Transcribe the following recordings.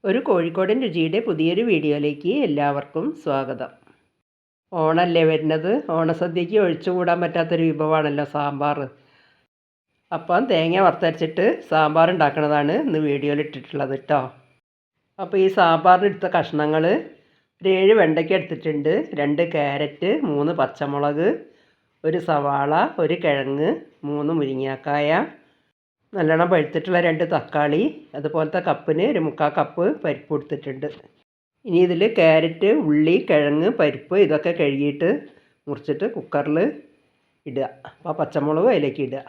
ഒരു കോഴിക്കോടൻ രുചിയുടെ പുതിയൊരു വീഡിയോയിലേക്ക് എല്ലാവർക്കും സ്വാഗതം. ഓണമല്ലേ വരുന്നത്. ഓണസദ്യയ്ക്ക് ഒഴിച്ചുകൂടാൻ പറ്റാത്തൊരു വിഭവമാണല്ലോ സാമ്പാർ. അപ്പം തേങ്ങ വറുത്തരച്ചിട്ട് സാമ്പാർ ഉണ്ടാക്കുന്നതാണ് ഇന്ന് വീഡിയോയിൽ ഇട്ടിട്ടുള്ളത് കേട്ടോ. അപ്പോൾ ഈ സാമ്പാറിന് എടുത്ത കഷ്ണങ്ങൾ ഒരു 7 വെണ്ടയ്ക്ക എടുത്തിട്ടുണ്ട്, 2 ക്യാരറ്റ്, 3 പച്ചമുളക്, ഒരു സവാള, ഒരു കിഴങ്ങ്, 3 മുരിങ്ങാക്കായ, നല്ലോണം പഴുത്തിട്ടുള്ള 2 തക്കാളി, അതുപോലത്തെ കപ്പിന് ഒരു 3/4 കപ്പ് പരിപ്പ് എടുത്തിട്ടുണ്ട്. ഇനി ഇതിൽ ക്യാരറ്റ്, ഉള്ളി, കിഴങ്ങ്, പരിപ്പ് ഇതൊക്കെ കഴുകിയിട്ട് മുറിച്ചിട്ട് കുക്കറിൽ ഇടുക. അപ്പോൾ പച്ചമുളക് അതിലേക്ക് ഇടുക.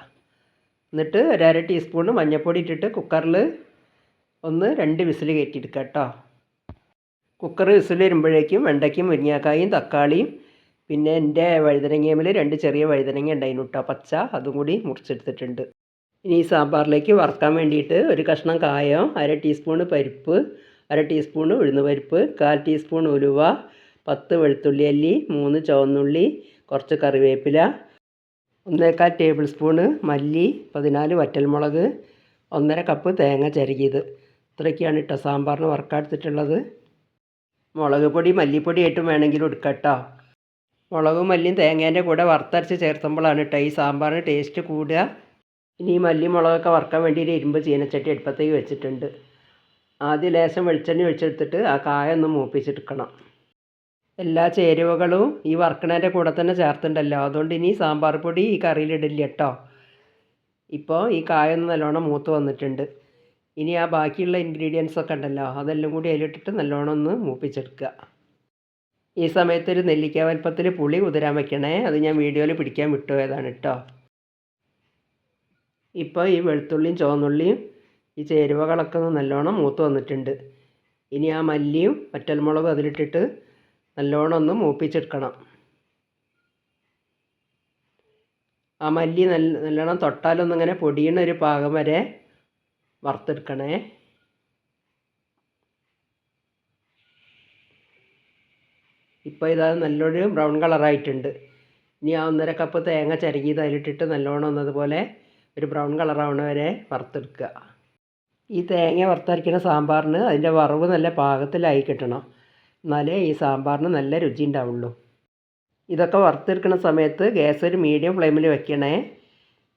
എന്നിട്ട് ഒരു 1/2 ടീസ്പൂൺ മഞ്ഞൾപ്പൊടി ഇട്ടിട്ട് കുക്കറിൽ 2 വിസിൽ കയറ്റിയെടുക്കുക കേട്ടോ. കുക്കർ വിസിൽ വരുമ്പോഴേക്കും വെണ്ടയ്ക്കും മുരിങ്ങാക്കായും തക്കാളിയും പിന്നെ എൻ്റെ വഴുതനങ്ങയിൽ 2 ചെറിയ വഴുതനങ്ങ ഉണ്ടായിരുന്നു കേട്ടോ, പച്ച, അതും കൂടി മുറിച്ചെടുത്തിട്ടുണ്ട്. ഇനി ഈ സാമ്പാറിലേക്ക് വറുക്കാൻ വേണ്ടിയിട്ട് ഒരു കഷ്ണം കായം, 1/2 ടീസ്പൂൺ പരിപ്പ്, 1/2 ടീസ്പൂൺ ഉഴുന്ന് പരിപ്പ്, 1/4 ടീസ്പൂൺ ഉലുവ, 10 വെളുത്തുള്ളി അല്ലി, 3 ചുവന്നുള്ളി, കുറച്ച് കറിവേപ്പില, 1/4 ടേബിൾ സ്പൂണ് മല്ലി, 14 വറ്റൽമുളക്, 1/2 കപ്പ് തേങ്ങ ചിരകിയത്. ഇത്രയൊക്കെയാണ് കേട്ടോ സാമ്പാറിന് വറുക്കാടുത്തിട്ടുള്ളത്. മുളക് പൊടി മല്ലിപ്പൊടി ആയിട്ടും വേണമെങ്കിലും എടുക്കാം കേട്ടോ. മുളകും മല്ലിയും തേങ്ങേൻ്റെ കൂടെ വറുത്തരച്ച് ചേർത്തുമ്പോഴാണ് കേട്ടോ ഈ സാമ്പാറിന് ടേസ്റ്റ് കൂടുക. ഇനി ഈ മല്ലി മുളകൊക്കെ വറുക്കാൻ വേണ്ടി ഒരു ഇരുമ്പ് ചീനച്ചട്ടി അടുപ്പത്തേക്ക് വെച്ചിട്ടുണ്ട്. ആദ്യം ലേശം വെളിച്ചെണ്ണ ഒഴിച്ചെടുത്തിട്ട് ആ കായ ഒന്ന് മൂപ്പിച്ചെടുക്കണം. എല്ലാ ചേരുവകളും ഈ വറുക്കണേൻ്റെ കൂടെ തന്നെ ചേർത്തിട്ടുണ്ടല്ലോ, അതുകൊണ്ട് ഇനി സാമ്പാർ പൊടി ഈ കറിയിലിടില്ല കേട്ടോ. ഇപ്പോൾ ഈ കായ ഒന്ന് നല്ലോണം മൂത്ത് വന്നിട്ടുണ്ട്. ഇനി ആ ബാക്കിയുള്ള ഇൻഗ്രീഡിയൻസ് ഒക്കെ ഉണ്ടല്ലോ അതെല്ലാം കൂടി അതിലിട്ടിട്ട് നല്ലോണം ഒന്ന് മൂപ്പിച്ചെടുക്കുക. ഈ സമയത്ത് ഒരു നെല്ലിക്ക വലുപ്പത്തിൽ പുളി കുതിരാൻ വെക്കണേ, അത് ഞാൻ വീഡിയോയിൽ പിടിക്കാൻ വിട്ടുപോയതാണ് കേട്ടോ. ഇപ്പോൾ ഈ വെളുത്തുള്ളിയും ചുവന്നുള്ളിയും ഈ ചേരുവകളൊക്കെ ഒന്ന് നല്ലോണം മൂത്ത് വന്നിട്ടുണ്ട്. ഇനി ആ മല്ലിയും വറ്റൽമുളകും അതിലിട്ടിട്ട് നല്ലോണം ഒന്ന് മൂപ്പിച്ചെടുക്കണം. ആ മല്ലി നല്ലോണം തൊട്ടാലൊന്നും ഇങ്ങനെ പൊടിയണ ഒരു പാകം വരെ വറുത്തെടുക്കണേ. ഇപ്പോൾ ഇതാ നല്ലൊരു ബ്രൗൺ കളറായിട്ടുണ്ട്. ഇനി ആ 1/2 കപ്പ് തേങ്ങ ചിരകിയത് അതിലിട്ടിട്ട് നല്ലോണം ഒന്നതുപോലെ ഒരു ബ്രൗൺ കളറാവണ വരെ വറുത്തെടുക്കുക. ഈ തേങ്ങ വറുത്തരയ്ക്കുന്ന സാമ്പാറിന് അതിൻ്റെ വറവ് നല്ല പാകത്തിലായി കിട്ടണം, എന്നാലേ ഈ സാമ്പാറിന് നല്ല രുചി ഉണ്ടാവുള്ളൂ. ഇതൊക്കെ വറുത്തെടുക്കുന്ന സമയത്ത് ഗ്യാസ് ഒരു മീഡിയം ഫ്ലെയിമിൽ വെക്കണേ,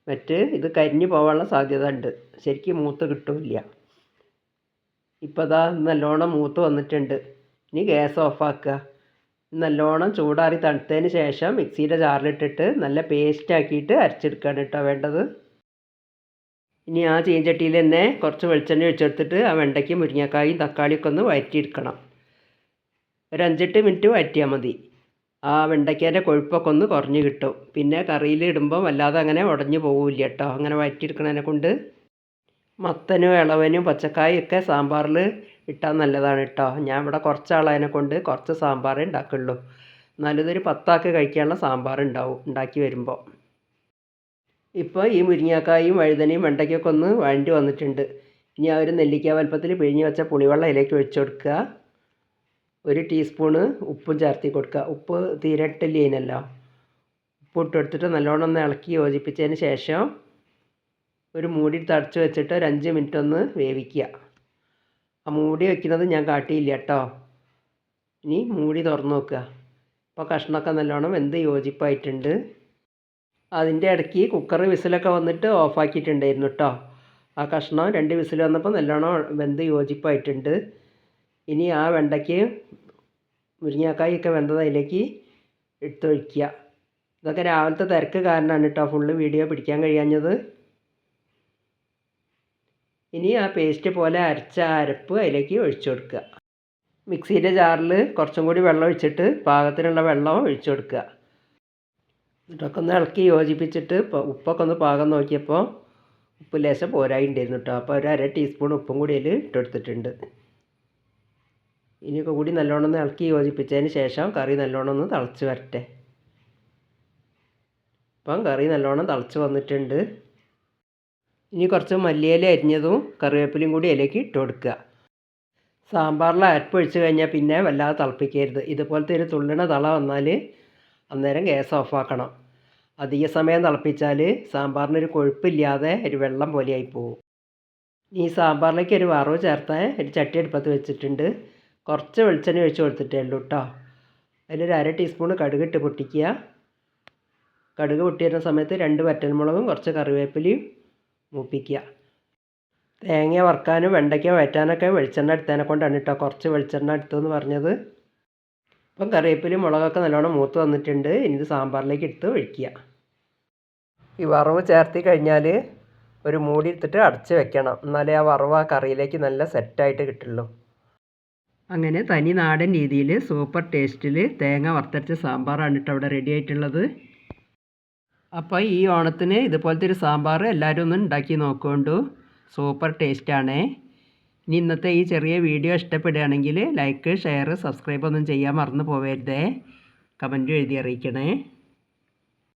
മറ്റ് ഇത് കരിഞ്ഞു പോകാനുള്ള സാധ്യത ഉണ്ട്, ശരിക്കും മൂത്ത് കിട്ടില്ല. ഇപ്പോൾ ഇതാ നല്ലോണം മൂത്ത് വന്നിട്ടുണ്ട്. ഇനി ഗ്യാസ് ഓഫാക്കുക. നല്ലോണം ചൂടാറി തണുത്തതിന് ശേഷം മിക്സിയുടെ ജാറിലിട്ടിട്ട് നല്ല പേസ്റ്റാക്കിയിട്ട് അരച്ചെടുക്കുകയാണ് കേട്ടോ വേണ്ടത്. ഇനി ആ ചീഞ്ചട്ടിയിൽ തന്നെ കുറച്ച് വെളിച്ചെണ്ണ ഒഴിച്ചെടുത്തിട്ട് ആ വെണ്ടയ്ക്കും മുരിങ്ങക്കായും തക്കാളിയൊക്കെ ഒന്ന് വഴറ്റിയെടുക്കണം. ഒരു 5-8 മിനിറ്റ് വഴറ്റിയാൽ മതി. ആ വെണ്ടയ്ക്കേൻ്റെ കൊഴുപ്പൊക്കെ ഒന്ന് കുറഞ്ഞ് കിട്ടും. പിന്നെ കറിയിൽ ഇടുമ്പോൾ വല്ലാതെ അങ്ങനെ ഉടഞ്ഞു പോകില്ല കേട്ടോ, അങ്ങനെ വഴറ്റിയെടുക്കണതിനെ കൊണ്ട്. മത്തനും ഇളവനും പച്ചക്കായും ഒക്കെ സാമ്പാറിൽ ഇട്ടാൽ നല്ലതാണ് കേട്ടോ. ഞാൻ ഇവിടെ കുറച്ചാളതിനെ കൊണ്ട് കുറച്ച് സാമ്പാറേ ഉണ്ടാക്കുള്ളൂ, എന്നാലും ഇതൊരു 10 ആൾക്ക് കഴിക്കാനുള്ള സാമ്പാർ ഉണ്ടാവും ഉണ്ടാക്കി വരുമ്പോൾ. ഇപ്പോൾ ഈ മുരിങ്ങാക്കായും വഴുതനയും വെണ്ടയ്ക്കൊക്കെ ഒന്ന് വഴണ്ടി വന്നിട്ടുണ്ട്. ഇനി ആ ഒരു നെല്ലിക്ക വലുപ്പത്തിൽ പിഴിഞ്ഞ് വെച്ച പുളിവെള്ളം അതിലേക്ക് ഒഴിച്ചു കൊടുക്കുക. 1 ടീസ്പൂണ് ഉപ്പും ചേർത്തി കൊടുക്കുക. ഉപ്പ് തീരെ ഇട്ടില്ലേനല്ലോ, ഉപ്പ് ഇട്ട് കൊടുത്തിട്ട് നല്ലോണം ഒന്ന് ഇളക്കി യോജിപ്പിച്ചതിന് ശേഷം ഒരു മൂടി തടച്ച് വെച്ചിട്ട് ഒരു 5 മിനിറ്റ് ഒന്ന് വേവിക്കുക. ആ മൂടി വയ്ക്കുന്നത് ഞാൻ കാട്ടിയില്ല കേട്ടോ. ഇനി മൂടി തുറന്ന് നോക്കുക. അപ്പോൾ കഷ്ണമൊക്കെ നല്ലോണം വെന്ത് യോജിപ്പായിട്ടുണ്ട്. അതിൻ്റെ ഇടയ്ക്ക് കുക്കർ വിസിലൊക്കെ വന്നിട്ട് ഓഫാക്കിയിട്ടുണ്ടായിരുന്നു കേട്ടോ. ആ കഷ്ണം 2 വിസിൽ വന്നപ്പോൾ നല്ലോണം വെന്ത് യോജിപ്പായിട്ടുണ്ട്. ഇനി ആ വെണ്ടയ്ക്ക് മുരിങ്ങാക്കായൊക്കെ വെന്തത് അതിലേക്ക് എടുത്തൊഴിക്കുക. ഇതൊക്കെ രാവിലത്തെ തിരക്ക് കാരണമാണ് കേട്ടോ ഫുള്ള് വീഡിയോ പിടിക്കാൻ കഴിയാഞ്ഞത്. ഇനി ആ പേസ്റ്റ് പോലെ അരച്ച അരപ്പ് അതിലേക്ക് ഒഴിച്ചു കൊടുക്കുക. മിക്സിയുടെ ജാറിൽ കുറച്ചും കൂടി വെള്ളം ഒഴിച്ചിട്ട് പാകത്തിനുള്ള വെള്ളം ഒഴിച്ചു കൊടുക്കുക. എന്നിട്ടൊക്കെ ഒന്ന് ഇളക്കി യോജിപ്പിച്ചിട്ട് ഉപ്പൊക്കെ ഒന്ന് പാകം നോക്കിയപ്പോൾ ഉപ്പ് ലേശം പോരായി ഉണ്ടായിരുന്നു കേട്ടോ. അപ്പോൾ ഒരു 1/2 ടീസ്പൂൺ ഉപ്പും കൂടി അതിൽ ഇട്ടെടുത്തിട്ടുണ്ട്. ഇനിയൊക്കെ കൂടി നല്ലോണം ഒന്ന് ഇളക്കി യോജിപ്പിച്ചതിന് ശേഷം കറി നല്ലോണം ഒന്ന് തിളച്ച് വരട്ടെ. അപ്പം കറി നല്ലോണം തിളച്ച് വന്നിട്ടുണ്ട്. ഇനി കുറച്ച് മല്ലിയില അരിഞ്ഞതും കറിവേപ്പിലയും കൂടി അതിലേക്ക് ഇട്ട് കൊടുക്കുക. സാമ്പാറിൽ അരപ്പ് ഒഴിച്ച് കഴിഞ്ഞാൽ പിന്നെ വല്ലാതെ തിളപ്പിക്കരുത്. ഇതുപോലത്തെ ഒരു തുള്ളണ തള വന്നാൽ അന്നേരം ഗ്യാസ് ഓഫാക്കണം. അധിക സമയം തിളപ്പിച്ചാൽ സാമ്പാറിനൊരു കൊഴുപ്പില്ലാതെ ഒരു വെള്ളം പോലെയായി പോകും. ഈ സാമ്പാറിലേക്ക് ഒരു വറവ് ചേർത്താൻ ഒരു ചട്ടി അടുപ്പത്ത് വെച്ചിട്ടുണ്ട്. കുറച്ച് വെളിച്ചെണ്ണ ഒഴിച്ച് കൊടുത്തിട്ടേ ഉള്ളൂ കേട്ടോ. അതിലൊരു 1/2 ടീസ്പൂൺ കടുകിട്ട് പൊട്ടിക്കുക. കടുക് പൊട്ടി വരുന്ന സമയത്ത് 2 വറ്റൽമുളകും കുറച്ച് കറിവേപ്പിലയും മൂപ്പിക്കുക. തേങ്ങ വറുക്കാനും വെണ്ടയ്ക്ക വഴറ്റാനൊക്കെ വെളിച്ചെണ്ണ എടുത്തതിനെ കൊണ്ടാണ് കേട്ടോ കുറച്ച് വെളിച്ചെണ്ണ എടുത്തതെന്ന് പറഞ്ഞത്. ഇപ്പം കറിവേപ്പിലയും മുളകൊക്കെ നല്ലോണം മൂത്ത് വന്നിട്ടുണ്ട്. ഇനി ഇത് സാമ്പാറിലേക്ക് എടുത്ത് ഒഴിക്കുക. ഈ വറവ് ചേർത്തി കഴിഞ്ഞാൽ ഒരു മൂടി എടുത്തിട്ട് അടച്ച് വെക്കണം. എന്നാലേ ആ വറവ് ആ കറിയിലേക്ക് നല്ല സെറ്റായിട്ട് കിട്ടുള്ളൂ. അങ്ങനെ തനി നാടൻ രീതിയിൽ സൂപ്പർ ടേസ്റ്റിൽ തേങ്ങ വറുത്തരച്ച സാമ്പാറാണ് കേട്ടോ അവിടെ റെഡി ആയിട്ടുള്ളത്. അപ്പോൾ ഈ ഓണത്തിന് ഇതുപോലത്തെ ഒരു സാമ്പാർ എല്ലാവരും ഒന്ന് ഉണ്ടാക്കി നോക്കുകൊണ്ടു. സൂപ്പർ ടേസ്റ്റാണേ. ഇനി ഇന്നത്തെ ഈ ചെറിയ വീഡിയോ ഇഷ്ടപ്പെടുകയാണെങ്കിൽ ലൈക്ക്, ഷെയർ, സബ്സ്ക്രൈബ് ഒന്നും ചെയ്യാൻ മറന്നു പോകരുതേ. കമൻറ്റ് എഴുതി അറിയിക്കണേ.